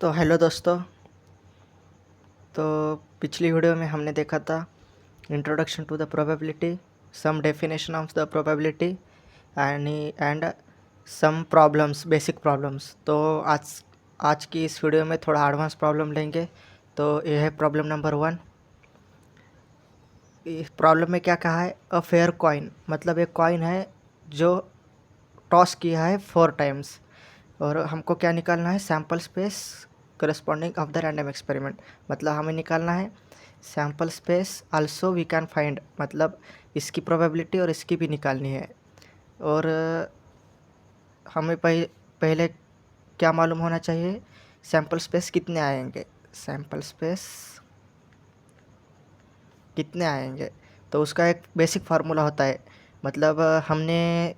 तो हेलो दोस्तों। तो पिछली वीडियो में हमने देखा था introduction to the probability, some definition of the probability and some problems, basic problems. तो आज की इस वीडियो में थोड़ा एडवांस प्रॉब्लम लेंगे। तो यह है प्रॉब्लम नंबर 1। इस प्रॉब्लम में क्या कहा है? अ फेयर कॉइन, मतलब एक कॉइन है जो टॉस किया है 4 टाइम्स, और हमको क्या निकालना है? Sample space corresponding of the random experiment. मतलब हमें निकालना है sample space also we can find, मतलब इसकी प्रोबेबिलिटी और इसकी भी निकालनी है। और हमें पहले क्या मालूम होना चाहिए? सैम्पल स्पेस कितने आएंगे, सैम्पल स्पेस कितने आएंगे। तो उसका एक बेसिक फार्मूला होता है। मतलब हमने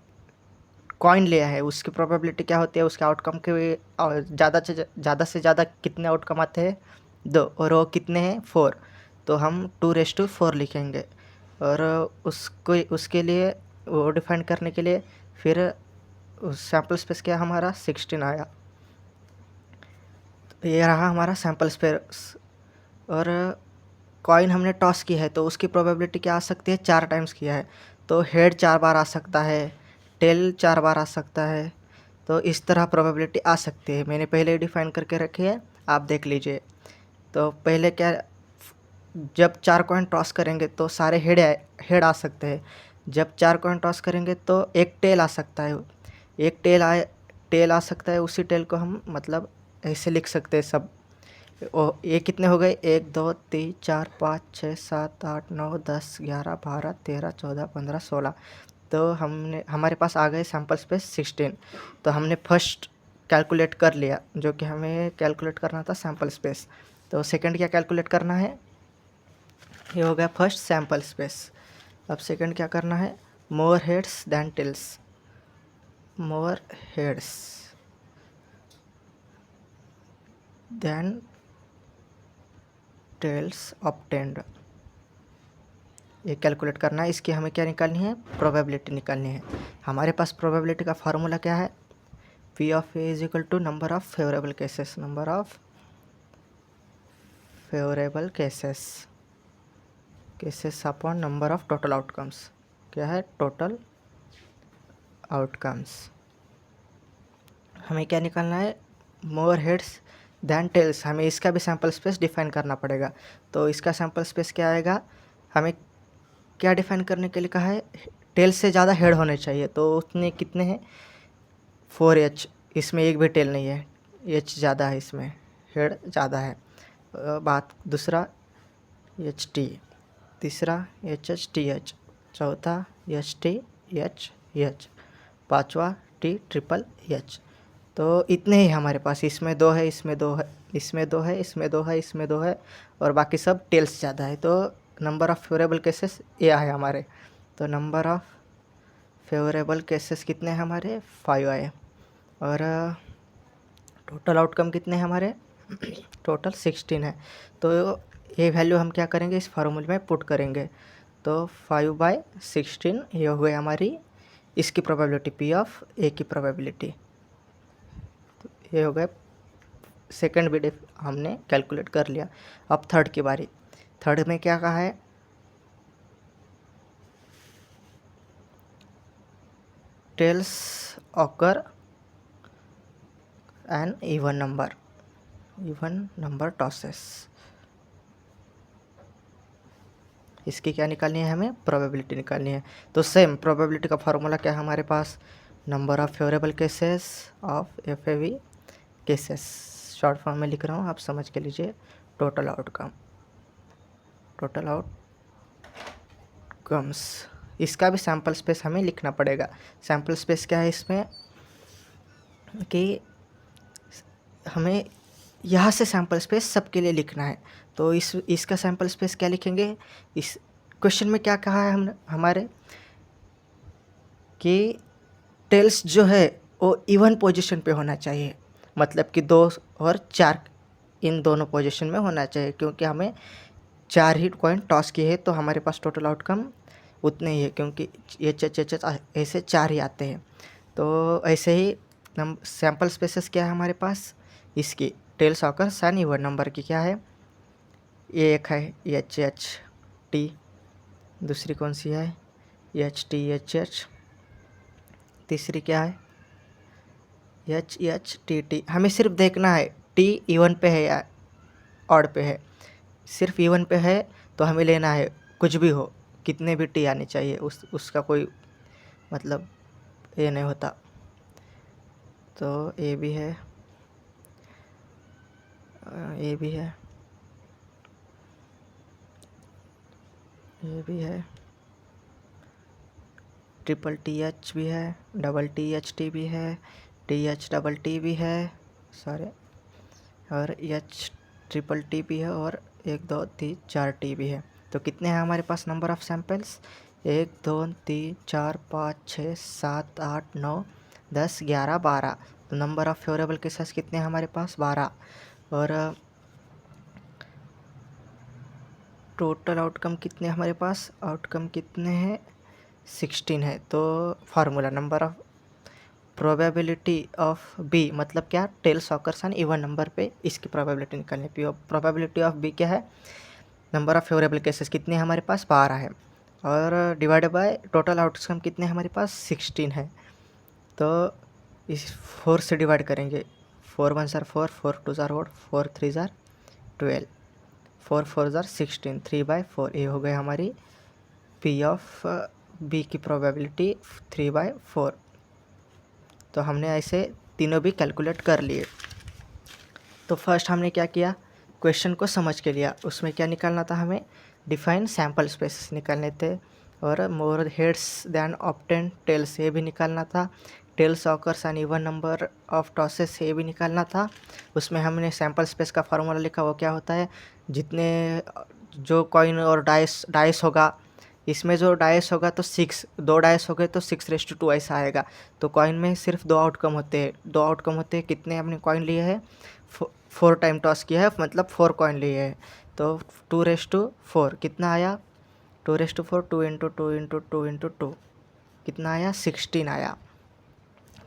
कॉइन लिया है, उसकी प्रोबेबिलिटी क्या होती है? उसके आउटकम के ज़्यादा से ज़्यादा कितने आउटकम आते हैं? 2, और वो कितने हैं? 4। तो हम 2/4 लिखेंगे। और उसके लिए वो डिफाइन करने के लिए फिर सैम्पल स्पेस क्या हमारा 16 आया। तो ये रहा हमारा सैम्पल स्पेस। और कॉइन हमने टॉस की है तो उसकी प्रोबेबिलिटी क्या आ सकती है? 4 टाइम्स किया है तो हेड 4 बार आ सकता है, टेल 4 बार आ सकता है। तो इस तरह प्रोबेबिलिटी आ सकती है। मैंने पहले ही डिफाइन करके रखी है, आप देख लीजिए। तो पहले क्या, जब 4 कॉइन टॉस करेंगे तो सारे हेड आ सकते हैं। जब 4 कॉइन टॉस करेंगे तो एक टेल आ सकता है। एक टेल आ सकता है, उसी टेल को हम मतलब ऐसे लिख सकते हैं सब। ये कितने हो गए? 1 2 3 4 5 6 7 8 9 10 11 12 13 14 15 16। तो हमारे पास आ गए सैम्पल स्पेस 16। तो हमने फर्स्ट कैलकुलेट कर लिया, जो कि हमें कैलकुलेट करना था सैम्पल स्पेस। तो सेकंड क्या कैलकुलेट करना है? ये हो गया फर्स्ट सैम्पल स्पेस। अब सेकंड क्या करना है? मोर हेड्स दैन टेल्स, मोर हेड्स दैन टेल्स ऑब्टेन्ड। ये कैलकुलेट करना है। इसकी हमें क्या निकालनी है? प्रोबेबिलिटी निकालनी है। हमारे पास प्रोबेबिलिटी का फार्मूला क्या है? P of A is equal to number of favourable cases, number of favourable cases upon number of total outcomes. क्या है? Total outcomes. हमें क्या निकालना है? More heads than tails. हमें इसका भी सैम्पल स्पेस डिफाइन करना पड़ेगा। तो इसका सैम्पल स्पेस क्या आएगा? हमें क्या डिफाइन करने के लिए कहा है? टेल से ज़्यादा हेड होने चाहिए। तो उतने कितने हैं? 4H। इसमें एक भी टेल नहीं है, H ज़्यादा है, इसमें हेड ज़्यादा है। बात दूसरा HT, तीसरा HHTH, चौथा HTHH, पांचवा THHH। तो इतने ही हमारे पास। इसमें 2 है, इसमें 2 है, इसमें 2 है, इसमें 2 है, इसमें 2 है, और बाकी सब टेल्स ज़्यादा है। तो नंबर ऑफ़ फेवरेबल केसेस ये है हमारे। तो नंबर ऑफ़ फेवरेबल केसेस कितने हैं हमारे? 5 आए। और टोटल आउटकम कितने हैं हमारे? टोटल 16 है। तो ये वैल्यू हम क्या करेंगे? इस फार्मूले में पुट करेंगे। तो 5/16 ये हो गई हमारी इसकी प्रोबेबिलिटी, पी ऑफ ए की प्रोबेबिलिटी। तो ये हो गए सेकंड भी हमने कैलकुलेट कर लिया। अब थर्ड की बारी। थर्ड में क्या कहा है? Tails occur an even number tosses. इसकी क्या निकालनी है? हमें प्रोबेबिलिटी निकालनी है। तो सेम प्रोबेबिलिटी का फार्मूला क्या है हमारे पास? Number of favourable cases of FAV cases, short form में लिख रहा हूँ, आप समझ के लीजिए। Total outcomes. इसका भी सैम्पल स्पेस हमें लिखना पड़ेगा। सैम्पल स्पेस क्या है इसमें कि हमें यहाँ से सैम्पल स्पेस सबके लिए लिखना है। तो इसका सैम्पल स्पेस क्या लिखेंगे? इस क्वेश्चन में क्या कहा है हमने हमारे कि टेल्स जो है वो इवन पोजीशन पे होना चाहिए। मतलब कि 2 और 4 इन दोनों पोजीशन में होना चाहिए, क्योंकि हमें 4 ही कॉइन टॉस किए हैं तो हमारे पास टोटल आउटकम उतने ही है, क्योंकि ऐसे 4 ही आते हैं। तो ऐसे ही सैम्पल स्पेसेस क्या है हमारे पास? इसकी tails occurs an even number की क्या है, ये एक है एच एच टी, दूसरी कौन सी है एच टी एच एच, तीसरी क्या है एच एच टी टी। हमें सिर्फ देखना है टी इवन पे है या ऑड पे है। सिर्फ इवन पे है तो हमें लेना है, कुछ भी हो कितने भी टी आने चाहिए, उसका कोई मतलब ये नहीं होता। तो ये भी है, ये भी है, ये भी है, ट्रिपल टी एच भी है, डबल टी एच टी भी है, टी एच डबल टी भी है सारे, और एच ट्रिपल टी भी है, और 1 2 3 4 टी भी है। तो कितने हैं हमारे पास नंबर ऑफ़ सैम्पल्स, 1 2 3 4 5 6 7 8 9 10 11 12। तो नंबर ऑफ़ फेवरेबल केसेस कितने हैं हमारे पास, 12। और टोटल आउटकम कितने हमारे पास, आउटकम कितने हैं 16 है। तो formula number of probability of B मतलब क्या, tails occurs an even number पे इसकी प्रोबेबिलिटी निकालनी। प्रोबेबिलिटी ऑफ बी क्या है, नंबर ऑफ फेवरेबल केसेस कितने हैं हमारे पास 12 है, और डिवाइडेड बाय टोटल आउटकम कितने हमारे पास 16 है। तो इस 4 से डिवाइड करेंगे, 4 1 ज़ार 4, 4 2 ज़ार 4, 4 3 ज़ार 12, 4 4 ज़ार 16, 3/4। ये हो गई हमारी पी ऑफ बी की प्रोबेबिलिटी 3/4। तो हमने ऐसे तीनों भी कैलकुलेट कर लिए। तो फर्स्ट हमने क्या किया, क्वेश्चन को समझ के लिया, उसमें क्या निकालना था हमें, डिफाइन सैम्पल स्पेसेस निकालने थे, और more heads than obtain tails ये भी निकालना था, tails occurs an even number of tosses ये भी निकालना था। उसमें हमने सैम्पल स्पेस का फार्मूला लिखा, वो क्या होता है, जितने जो कॉइन और डाइस होगा, इसमें जो डाइस होगा तो 6, 2 डाइस हो गए तो 6:2 ऐसा आएगा। तो कॉइन में सिर्फ 2 आउटकम होते हैं, 2 आउटकम होते हैं। कितने हमने कॉइन लिए हैं, 4 टाइम टॉस किया है, मतलब 4 कॉइन लिए हैं। तो 2:4 कितना आया, 2:4, 2 × 2 × 2 × 2 कितना आया, 16 आया।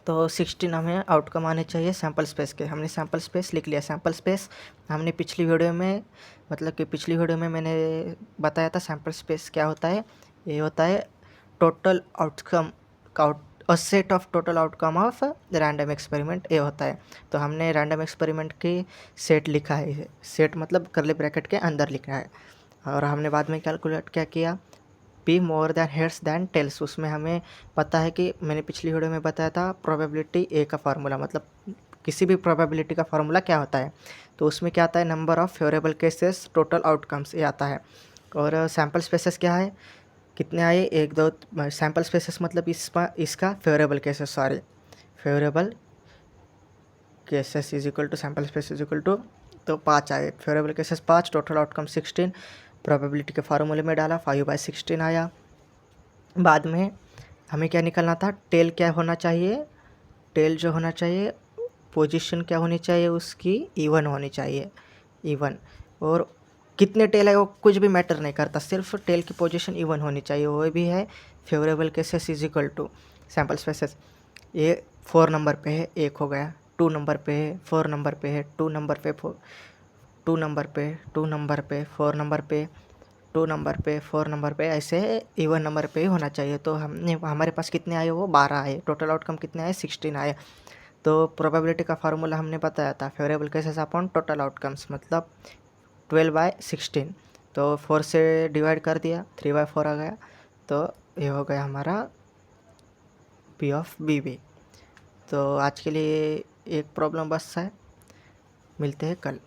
तो 16 हमें आउटकम आने चाहिए सैम्पल स्पेस के। हमने सैम्पल स्पेस लिख लिया। सैम्पल स्पेस हमने पिछली वीडियो में, मतलब कि पिछली वीडियो में मैंने बताया था सैम्पल स्पेस क्या होता है। ये होता है टोटल आउटकम का set of total outcome of random experiment, ये होता है। तो हमने रैंडम एक्सपेरिमेंट की सेट लिखा है, सेट मतलब करली ब्रैकेट के अंदर लिखना है। और हमने बाद में कैलकुलेट क्या किया, P more than heads than tails. उसमें हमें पता है कि मैंने पिछली वीडियो में बताया था प्रोबेबिलिटी ए का फार्मूला, मतलब किसी भी प्रोबेबिलिटी का फार्मूला क्या होता है। तो उसमें क्या आता है, number of favourable cases total outcomes ये आता है। और सैम्पल स्पेसेस क्या है, कितने आए, 1 2 सैम्पल स्पेसेस मतलब इसका favourable cases, sorry favourable cases is equal to sample space is equal to, तो 5 आए favourable cases 5, total outcome 16। Probability के फार्मूले में डाला, 5/16 आया। बाद में हमें क्या निकालना था, टेल क्या होना चाहिए, टेल जो होना चाहिए पोजीशन क्या होनी चाहिए उसकी, इवन होनी चाहिए, इवन। और कितने टेल है वो कुछ भी मैटर नहीं करता, सिर्फ टेल की पोजीशन इवन होनी चाहिए, वो भी है favourable cases is equal to sample spaces. ये 4 नंबर पे है, 1 हो गया, 2 नंबर पे है, 4 नंबर पे है, 2 नंबर पे 2 नंबर पे, 2 नंबर पे, 4 नंबर पे, 2 नंबर पे, 4 नंबर पे, ऐसे इवन नंबर पे ही होना चाहिए। तो हमने हमारे पास कितने आए, वो 12 आए। टोटल आउटकम कितने आए, 16 आए। तो प्रोबेबिलिटी का फार्मूला हमने बताया था, favourable cases upon total outcomes, मतलब 12/16। तो 4 से डिवाइड कर दिया, 3/4 आ गया। तो ये हो गया हमारा पी ऑफ बी बी। तो आज के लिए एक प्रॉब्लम बस है, मिलते हैं कल।